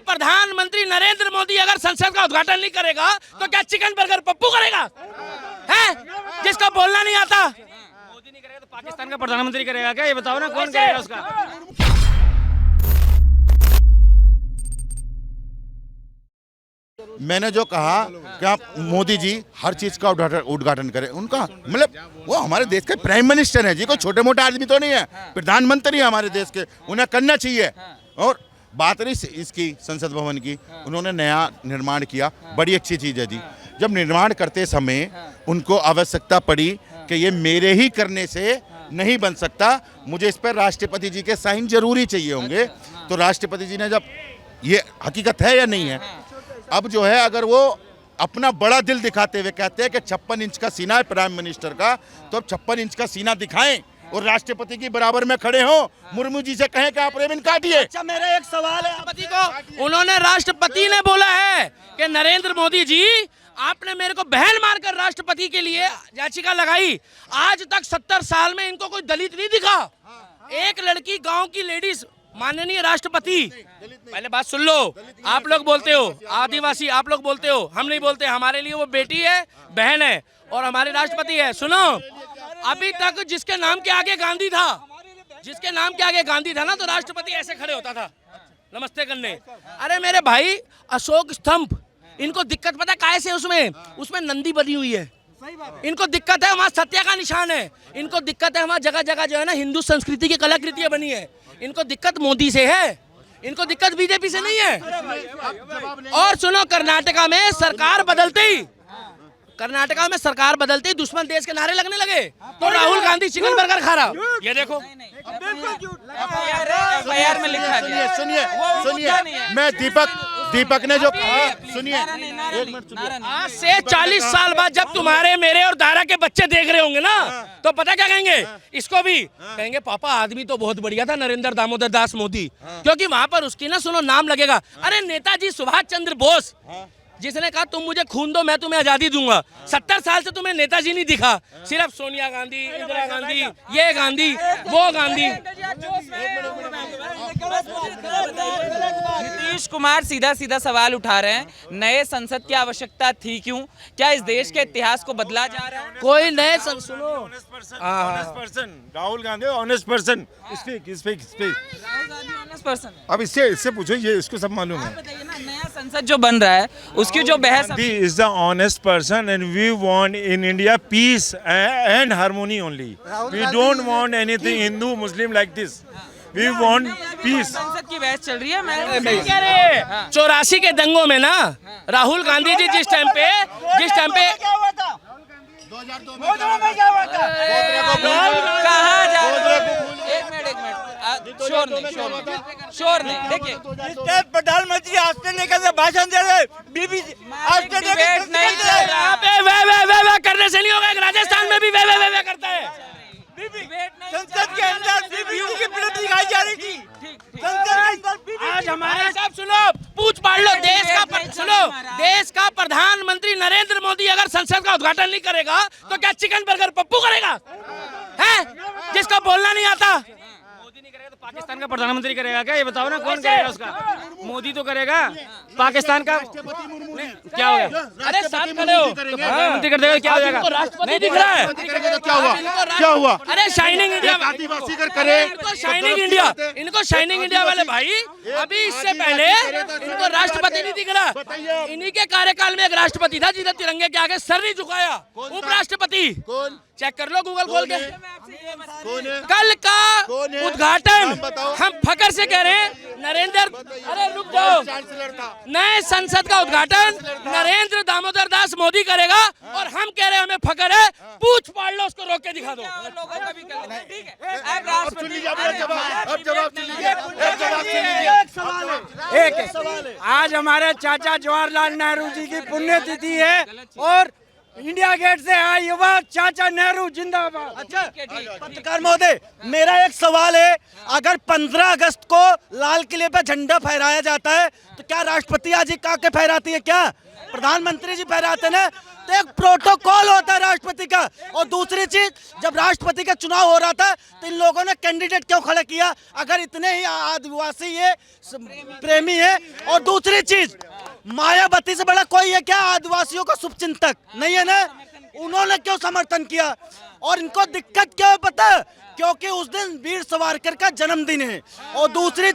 प्रधानमंत्री नरेंद्र मोदी अगर संसद का उद्घाटन नहीं करेगा तो क्या चिकन बर्गर पप्पू करेगा? है जिसको बोलना नहीं आता। मोदी नहीं करेगा तो पाकिस्तान का प्रधानमंत्री करेगा क्या? ये बताओ ना, कौन करेगा उसका? मैंने जो कहा कि आप मोदी जी हर चीज का उद्घाटन करें, उनका मतलब वो हमारे देश के प्राइम मिनिस्टर हैं जी, कोई छोटे मोटे आदमी तो नहीं है, प्रधानमंत्री है हमारे देश के, उन्हें करना चाहिए। और बात रही इसकी संसद भवन की, उन्होंने नया निर्माण किया, बड़ी अच्छी चीज़ है जी। जब निर्माण करते समय उनको आवश्यकता पड़ी कि ये मेरे ही करने से नहीं बन सकता, मुझे इस पर राष्ट्रपति जी के साइन जरूरी चाहिए होंगे, तो राष्ट्रपति जी ने जब, ये हकीकत है या नहीं है, अब जो है अगर वो अपना बड़ा दिल दिखाते हुए कहते हैं कि 56 इंच का सीना है प्राइम मिनिस्टर का, तो अब 56 इंच का सीना दिखाएं और राष्ट्रपति की बराबर में खड़े हो, मुर्मू जी से कहें कि आप रेबिन काटिए। अच्छा, मेरा एक सवाल है राष्ट्रपति को, उन्होंने राष्ट्रपति ने बोला है कि नरेंद्र मोदी जी आपने मेरे को बहन मानकर राष्ट्रपति के लिए याचिका लगाई, आज तक 70 साल में इनको कोई दलित नहीं दिखा। एक लड़की गांव की लेडीज, माननीय राष्ट्रपति, पहले बात सुन लो, आप लोग बोलते हो आदिवासी, आप लोग बोलते हो, हम नहीं बोलते, हमारे लिए वो बेटी है, बहन है और हमारे राष्ट्रपति है। सुनो, अभी तक जिसके नाम के आगे गांधी था, जिसके नाम के आगे गांधी था ना, तो राष्ट्रपति ऐसे खड़े होता था नमस्ते करने। अरे मेरे भाई, अशोक स्तंभ, इनको दिक्कत पता काहे से, उसमें नंदी बनी हुई है, इनको दिक्कत है वहाँ सत्या का निशान है, इनको दिक्कत है वहाँ जगह जगह जो है ना हिंदू संस्कृति की कलाकृतियां बनी है, इनको दिक्कत मोदी से है, इनको दिक्कत बीजेपी से नहीं है। और सुनो, कर्नाटका में सरकार बदलते ही दुश्मन देश के नारे लगने लगे, तो राहुल गांधी चिकन बर्गर खा रहा, ये देखो। एफआईआर में लिखा गया। सुनिए, मैं दीपक ने जो कहा, सुनिए, आज से 40 साल बाद जब तुम्हारे मेरे और दारा के बच्चे देख रहे होंगे ना, तो पता क्या कहेंगे, इसको भी कहेंगे पापा आदमी तो बहुत बढ़िया था नरेंद्र दामोदर दास मोदी, क्योंकि वहां पर उसकी ना सुनो नाम लगेगा। अरे नेताजी सुभाष चंद्र बोस, जिसने कहा तुम मुझे खून दो मैं तुम्हें आजादी दूंगा, 70 साल से तुम्हें नेताजी नहीं दिखा, सिर्फ सोनिया गांधी, इंदिरा गांधी, ये गांधी, वो गांधी। नीतीश कुमार सीधा सीधा सवाल उठा रहे हैं, नए संसद की आवश्यकता थी क्यों? क्या इस देश के इतिहास को बदला जा रहा है? कोई नए सुनो, राहुल गांधी ऑनेस्ट पर्सन, अब इससे पूछो, ये इसको सब मालूम है। बताइए ना, नया संसद जो बन रहा है उसकी जो बहस, He is the honest person and we want in India peace and harmony only. We don't want anything Hindu Muslim like this. We want peace. संसद की बहस चल रही है। मैं कह रहे 84 के दंगों में ना राहुल गांधी जी जिस टाइम पे 2002 में क्या हुआ था? कहा जा रहा है, एक मिनट, शोर नहीं, देखिए प्रधानमंत्री ऑस्ट्रेलिया के भाषण दे रहे, बीबीसी ऑस्ट्रेलिया डिबेट नहीं चल रहा, वे करने से नहीं होगा, राजस्थान में भी वे करता है। संसद के अंदर बीबीसी की फिल्म दिखाई जा रही थी, आज हमारे साहब सुनो, पूछ पाड़ लो, देश का प्रधानमंत्री नरेंद्र मोदी अगर संसद का उद्घाटन नहीं करेगा तो क्या चिकन बर्गर पप्पू करेगा? है जिसको बोलना नहीं आता। मोदी नहीं करेगा तो पाकिस्तान का प्रधानमंत्री करेगा क्या? ये बताओ ना, कौन करेगा उसका? मोदी तो करेगा, पाकिस्तान का क्या हो गया? अरे साथ खड़े हो, प्रधानमंत्री कर देगा क्या हो जाएगा? राष्ट्रपति दिख रहा है, क्या हुआ? अरे शाइनिंग इंडिया, आदिवासी अगर करे, इनको शाइनिंग इंडिया वाले भाई, अभी इससे पहले इनको राष्ट्रपति नहीं दिख रहा। इन्हीं के कार्यकाल में एक राष्ट्रपति था जिसने तिरंगे के आगे सर नहीं झुकाया, उपराष्ट्रपति। चेक कर लो गूगल खोल के, कल का उद्घाटन हम फकर से कह रहे हैं, नरेंद्र, अरे रुक जाओ, नए संसद का उद्घाटन नरेंद्र दामोदर दास मोदी करेगा और हम कह रहे हैं हमें फकर है, पूछ पाड़ लो, उसको रोक के दिखा दो। आज हमारे चाचा जवाहरलाल नेहरू जी की पुण्यतिथि है और इंडिया गेट से आए युवा चाचा नेहरू जिंदाबाद। अच्छा पत्रकार महोदय, मेरा एक सवाल है, अगर 15 अगस्त को लाल किले पे झंडा फहराया जाता है तो क्या राष्ट्रपति आज ही आके फहराती है? क्या प्रधानमंत्री जी फहराते ना? तो एक प्रोटोकॉल होता है राष्ट्रपति का। और दूसरी चीज, जब राष्ट्रपति का चुनाव हो रहा था तो इन लोगों ने कैंडिडेट क्यों खड़ा किया अगर इतने ही आदिवासी ये प्रेमी है? और दूसरी चीज, मायावती से बड़ा कोई है क्या आदिवासियों का शुभचिंतक? नहीं है ना? उन्होंने क्यों समर्थन किया? और इनको दिक्कत क्या है पता है? क्योंकि उस दिन वीर सावरकर का जन्मदिन है। और दूसरी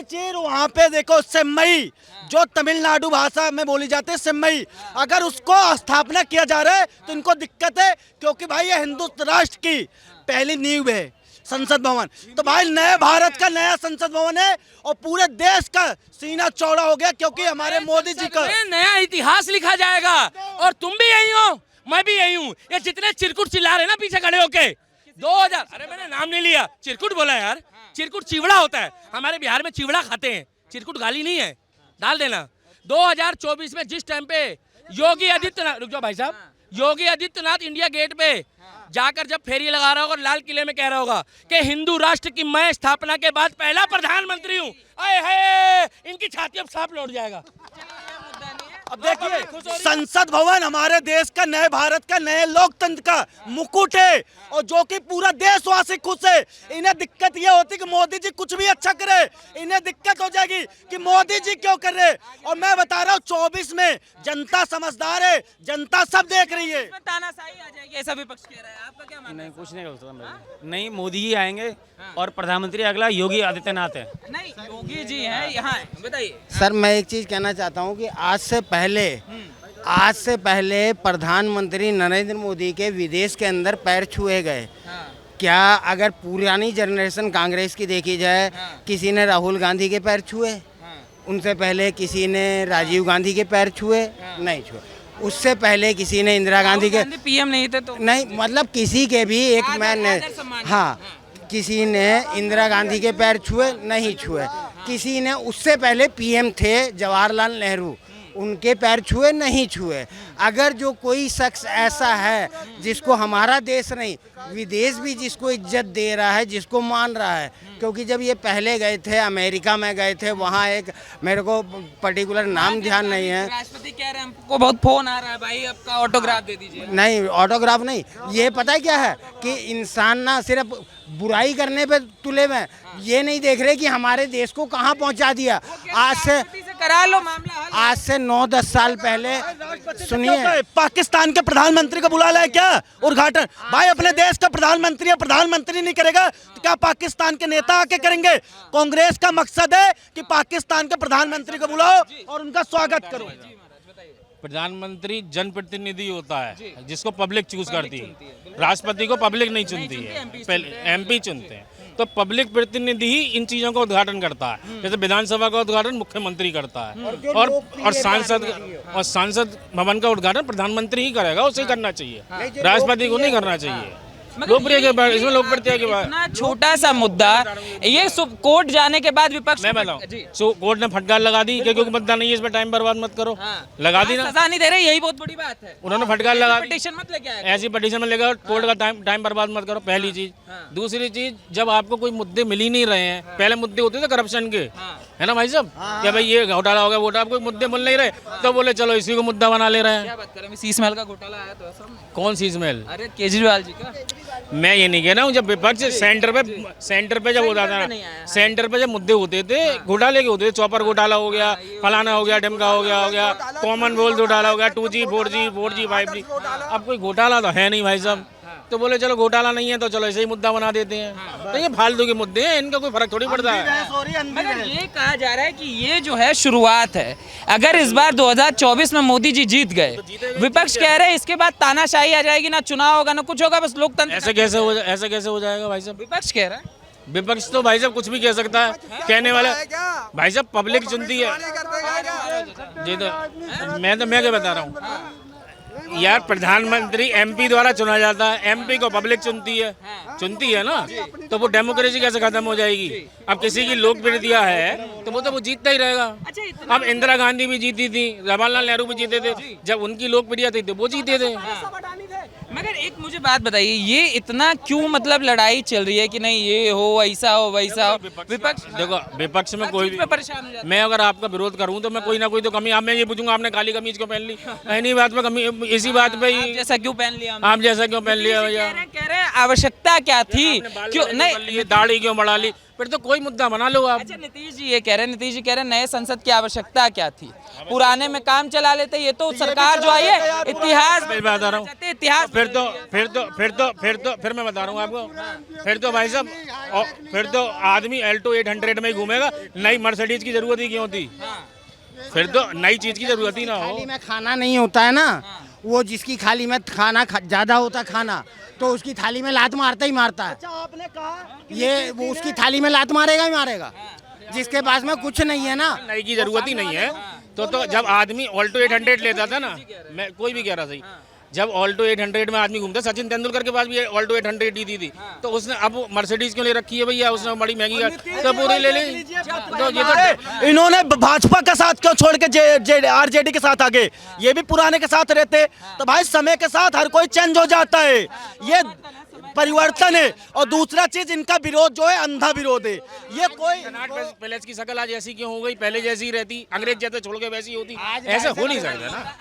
चीज वहां पे देखो सेम्मई, जो तमिलनाडु भाषा में बोली जाती है सेम्मई, अगर उसको स्थापना किया जा रहा है तो इनको दिक्कत है, क्योंकि भाई ये हिंदू राष्ट्र की पहली नींव है संसद भवन। तो भाई नए भारत का नया संसद भवन है और पूरे देश का सीना चौड़ा हो गया, क्योंकि हमारे मोदी जी का नया इतिहास लिखा जाएगा। और तुम भी यही हो, मैं भी यही हूँ। ये जितने चिरकुट चिल्ला रहे ना पीछे खड़े होके 2000, अरे मैंने नाम नहीं लिया, चिरकुट बोला यार। चिरकुट चिवड़ा होता है, हमारे बिहार में चिवड़ा खाते हैं, चिरकुट गाली नहीं है, डाल देना। 2024 में जिस टाइम पे योगी आदित्यनाथ, रुक जाओ भाई साहब, योगी आदित्यनाथ इंडिया गेट पे जाकर जब फेरी लगा रहा होगा और लाल किले में कह रहा होगा कि हिंदू राष्ट्र की मैं स्थापना के बाद पहला प्रधानमंत्री हूँ, आए है इनकी छाती अब सांप लौट जाएगा। अब देखिए, संसद भवन हमारे देश का, नए भारत का, नए लोकतंत्र का मुकुट है और जो कि पूरा देशवासी खुश है। इन्हें दिक्कत ये होती कि मोदी जी कुछ भी अच्छा करे, इन्हें दिक्कत हो जाएगी कि मोदी जी क्यों कर रहे। और मैं बता रहा हूँ 24 में जनता समझदार है, जनता सब देख रही है। तानाशाही आ जाएगी ऐसा विपक्ष कह रहा है, आपका क्या मानना है? नहीं, कुछ नहीं कर सकता। नहीं, मोदी ही आएंगे और प्रधानमंत्री अगला योगी आदित्यनाथ है। नहीं, योगी जी हैं यहाँ, बताइए। सर मैं एक चीज़ कहना चाहता हूँ कि आज से पहले प्रधानमंत्री नरेंद्र मोदी के विदेश के अंदर पैर छुए गए। क्या अगर पुरानी जनरेशन कांग्रेस की देखी जाए, किसी ने राहुल गांधी के पैर छुए? उनसे पहले किसी ने राजीव गांधी के पैर छुए? नहीं छुए। उससे पहले किसी ने इंदिरा गांधी के पीएम नहीं थे तो नहीं, मतलब किसी के भी एक मैंने, हाँ, किसी ने इंदिरा गांधी के पैर छुए? नहीं छुए। किसी ने उससे पहले पीएम थे जवाहरलाल नेहरू, उनके पैर छुए? नहीं छुए। अगर जो कोई शख्स ऐसा है जिसको हमारा देश नहीं विदेश भी जिसको इज्जत दे रहा है, जिसको मान रहा है, क्योंकि जब ये पहले गए थे अमेरिका में गए थे, वहाँ एक मेरे को पर्टिकुलर नाम ध्यान नहीं है, राष्ट्रपति कह रहे हैं हमको बहुत फोन आ रहा है भाई, आपका ऑटोग्राफ दे दीजिए। नहीं ऑटोग्राफ नहीं, ये पता है क्या है कि इंसान ना सिर्फ बुराई करने पे तुले में, ये नहीं देख रहे कि हमारे देश को कहाँ पहुँचा दिया। करा लो मामला, आज से 9-10 साल पहले सुनिए, पाकिस्तान के प्रधानमंत्री का बुला लाया क्या उद्घाटन? भाई अपने देश का प्रधानमंत्री है, प्रधानमंत्री नहीं करेगा तो क्या पाकिस्तान के नेता आके करेंगे? कांग्रेस का मकसद है कि पाकिस्तान के प्रधानमंत्री को बुलाओ और उनका स्वागत करो। प्रधानमंत्री जनप्रतिनिधि होता है जिसको पब्लिक चूज करती है, राष्ट्रपति को पब्लिक नहीं चुनती है, पहले एमपी चुनते हैं। तो पब्लिक प्रतिनिधि ही इन चीजों का उद्घाटन करता है। जैसे विधानसभा का उद्घाटन मुख्यमंत्री करता है और सांसद भवन का उद्घाटन प्रधानमंत्री ही करेगा, उसे करना चाहिए, राष्ट्रपति को नहीं करना चाहिए। लोकप्रिय के बाद इसमें लोकप्रियता के बाद इतना छोटा सा मुद्दा, ये कोर्ट जाने के बाद विपक्ष, मैं बताऊं, कोर्ट ने फटकार लगा दी कि क्योंकि मतदान नहीं है इसमें टाइम बर्बाद मत करो, लगा दी ना, सजा नहीं दे रहे, यही बहुत बड़ी बात है। उन्होंने फटकार लगा दी, पिटीशन मत लेके आए, ऐसी पिटीशन में लेकर कोर्ट का टाइम बर्बाद मत करो, पहली चीज। दूसरी चीज, जब आपको कोई मुद्दे मिल ही नहीं रहे हैं, पहले मुद्दे होते थे करप्शन के, है ना भाई साहब, क्या भाई ये घोटाला हो गया, वोटा, आपको मुद्दे मिल नहीं रहे तो बोले चलो इसी को मुद्दा बना ले रहे हैं। क्या बात करें, शीश महल का घोटाला आया तो ऐसा? कौन शीश महल? अरे केजरीवाल जी का। मैं ये नहीं कह रहा हूँ, जब विपक्ष सेंटर पे जब होता था ना, सेंटर पे जब मुद्दे होते थे घोटाले के होते थे, चौपर घोटाला हो गया, फलाना हो गया, ढमका हो गया, कॉमनवेल्थ घोटाला हो गया, 2G 4G 5G, अब कोई घोटाला तो है नहीं भाई साहब, तो बोले चलो घोटाला नहीं है तो चलो ऐसे ही मुद्दा बना देते हैं। तो ये फालतू के मुद्दे हैं, इनका कोई फर्क थोड़ी पड़ता है। मगर ये कहा जा रहा है कि ये जो है शुरुआत है, अगर इस बार 2024 में मोदी जी जीत गए, विपक्ष कह रहे हैं इसके बाद तानाशाही आ जाएगी, ना चुनाव होगा ना कुछ होगा, बस लोकतंत्र। ऐसे कैसे हो जाएगा भाई साहब? विपक्ष कह रहा है। विपक्ष तो भाई साहब कुछ भी कह सकता है, कहने वाले भाई साहब पब्लिक चुनती है जी। तो मैं क्या बता रहा हूँ, यार प्रधानमंत्री एमपी द्वारा चुना जाता है, एमपी को पब्लिक चुनती है ना, तो वो डेमोक्रेसी कैसे खत्म हो जाएगी? अब किसी की लोकप्रियता है तो वो जीतता ही रहेगा। अब इंदिरा गांधी भी जीती थी, जवाहरलाल नेहरू भी जीते थे, जब उनकी लोकप्रियता थी तो वो जीते थे। मगर एक मुझे बात बताइए, ये इतना क्यों मतलब लड़ाई चल रही है कि नहीं ये हो ऐसा हो वैसा हो? विपक्ष देखो, विपक्ष में कोई भी परेशान हो जाता मैं अगर आपका विरोध करूं तो मैं कोई ना कोई तो कमी, आप मैं ये पूछूंगा आपने काली कमीज क्यों पहन ली, इन्हीं बात पे कमी, इसी बात पे है। ही जैसा क्यों पहन लिया? आप जैसा क्यों पहन लिया भैया? कह रहे हैं आवश्यकता क्या थी, क्यों नहीं दाढ़ी क्यों बढ़ा ली? फिर तो कोई मुद्दा बना लो आप। अच्छा नीतीश जी ये कह रहे हैं, नीतीश जी कह रहे हैं नए संसद की आवश्यकता क्या थी, पुराने में काम चला लेते। ये तो सरकार जो आई है इतिहास मैं बता रहा हूँ, इतिहास फिर मैं बता रहा हूँ आपको, फिर तो भाई साहब, फिर तो आदमी Alto 800 में ही घूमेगा, नई मर्सिडीज की जरूरत ही क्यों थी? फिर तो नई चीज की जरूरत ही ना हो। थाली में खाना नहीं होता है ना, वो जिसकी थाली में खाना ज्यादा होता खाना, तो उसकी थाली में लात मारता ही मारता है। आपने कहा ये वो उसकी थाली में लात मारेगा ही मारेगा, जिसके पास में कुछ नहीं है ना। नई की जरूरत ही नहीं है। तो जब आदमी Alto 800 लेता था ना, मैं कोई भी कह रहा सही, जब Alto 800 में आदमी घूमता, सचिन तेंदुलकर के पास भी Alto 800 ही थी, तो उसने अब मर्सिडीज क्यों ले रखी है भैया? उसने बड़ी महंगी तो पूरी ले ली। तो ये तो इन्होंने भाजपा का साथ क्यों छोड़ के आरजेडी के साथ आ गए? ये भी पुराने के साथ रहते। तो भाई समय के साथ हर कोई चेंज हो जाता है, ये परिवर्तन है। और दूसरा चीज, इनका विरोध जो है अंधा विरोध है। ये कोई पैलेस की शक्ल आज ऐसी क्यों हो गई? पहले जैसी ही रहती, अंग्रेज जैसे छोड़ के वैसी होती, ऐसा हो नहीं सकता ना।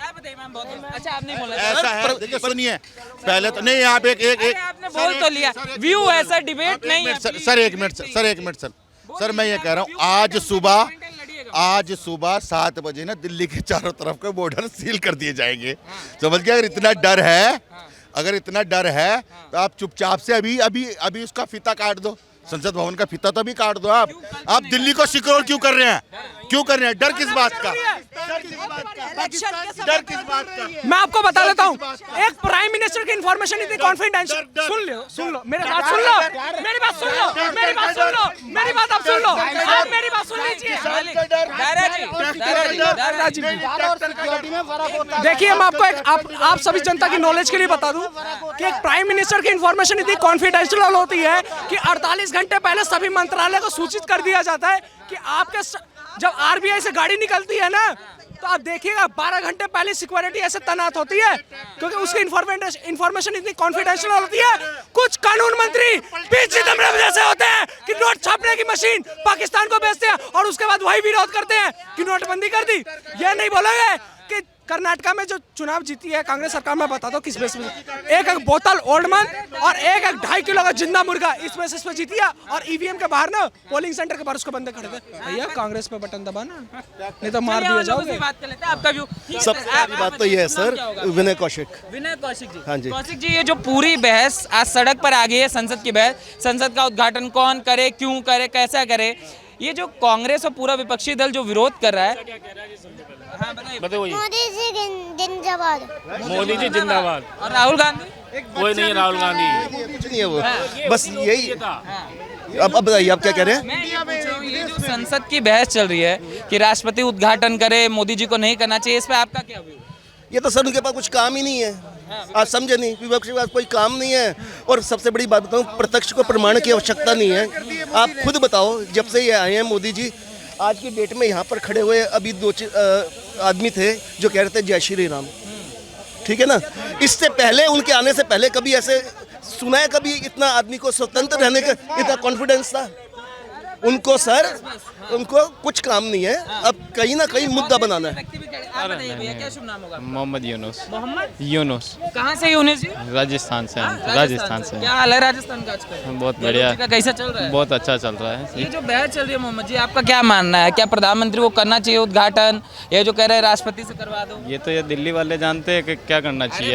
अच्छा आपने बोला ऐसा है, देखिए सुनिए, पहले तो नहीं, आप एक आपने बोल तो लिया, व्यू ऐसा डिबेट नहीं है। सर एक मिनट सर मैं ये कह रहा हूँ, आज सुबह 7 बजे ना दिल्ली के चारों तरफ के बॉर्डर सील कर दिए जाएंगे। समझ गए? अगर इतना डर है तो आप चुपचाप से अभी उसका फीता काट दो, संसद भवन का फीता तो अभी काट दो। आप दिल्ली को सिक्योर क्यों कर रहे हैं? डर किस बात का? डर किस बात का? मैं आपको बता देता हूँ, एक प्राइम मिनिस्टर की इंफॉर्मेशन इतनी कॉन्फिडेंशियल। सुन लो मेरी बात सुन लो मेरी बात आप सुन लो, आप मेरी बात सुन लीजिए। देखिए मैं आपको आप सभी जनता की नॉलेज के लिए बता दूं कि एक प्राइम मिनिस्टर की इंफॉर्मेशन इतनी कॉन्फिडेंशियल होती है कि 48 घंटे पहले सभी मंत्रालय को सूचित कर दिया जाता है कि आपके जब आरबीआई से गाड़ी निकलती है ना, तो आप देखिएगा 12 घंटे पहले सिक्योरिटी ऐसे तैनात होती है, क्योंकि उसकी इंफॉर्मेशन इतनी कॉन्फिडेंशियल होती है। कुछ कानून मंत्री पी चिदम्बरम जैसे होते हैं कि नोट छापने की मशीन पाकिस्तान को बेचते हैं और उसके बाद वही विरोध करते हैं कि नोटबंदी कर दी। ये नहीं बोलोगे कि कर्नाटका में जो चुनाव जीती है कांग्रेस सरकार, में बता दो किस बेस पे, एक बोतल ओल्ड मंक और एक 2.5 किलो का जिंदा मुर्गा, इस बेसिस पे जीती है। और ईवीएम के बाहर ना, पोलिंग सेंटर के बाहर उसको बंदे खड़े थे। भैया कांग्रेस पे बटन दबाना, नहीं तो मार दिया जाओगे। आपका व्यू सबसे बात तो ये है सर, विनय कौशिक जी। हाँ जी। कौशिक जी, ये जो पूरी बहस आज सड़क पर आ गई है, संसद की बहस, संसद का उद्घाटन कौन करे, क्यों करे, कैसा करे, ये जो कांग्रेस और पूरा विपक्षी दल जो विरोध कर रहा है, हाँ बताइए। मोदी जी जिंदाबाद। मोदी जी जिंदाबाद। और राहुल गांधी? कोई नहीं, राहुल गांधी कुछ नहीं है वो, बस यही। अब बताइए आप क्या कह रहे हैं? मैं ये पूछ रहा हूँ, ये जो संसद की बहस चल रही है कि राष्ट्रपति उद्घाटन करे, मोदी जी को नहीं करना चाहिए, इस पे आपका क्या व्यू? ये तो सर उनके पास कुछ काम ही नहीं है, आप समझे नहीं, विपक्ष के पास कोई काम नहीं है। और सबसे बड़ी बात बताऊँ, प्रत्यक्ष को प्रमाण की आवश्यकता नहीं है। आप खुद बताओ, जब से ये आए हैं मोदी जी, आज की डेट में यहाँ पर खड़े हुए अभी 2 आदमी थे जो कह रहे थे जय श्री राम, ठीक है ना। इससे पहले, उनके आने से पहले कभी ऐसे सुना है कभी इतना आदमी को स्वतंत्र रहने का इतना कॉन्फिडेंस था उनको? सर उनको कुछ काम नहीं है, अब कहीं ना कहीं मुद्दा बनाना है। आप बताइए भैया, क्या शुभ नाम होगा? मोहम्मद यूनुस। मोहम्मद यूनुस। कहाँ से यूनुस जी? राजस्थान से। राजस्थान से। क्या हाल है राजस्थान का आजकल? बहुत बढ़िया, कैसा चल रहा है? बहुत अच्छा चल रहा है। ये जो बहस चल रही है मोहम्मद जी, आपका क्या मानना है? क्या प्रधानमंत्री को करना चाहिए उद्घाटन, ये जो कह रहे हैं राष्ट्रपति से करवा दो? ये तो ये दिल्ली वाले जानते हैं कि क्या करना चाहिए।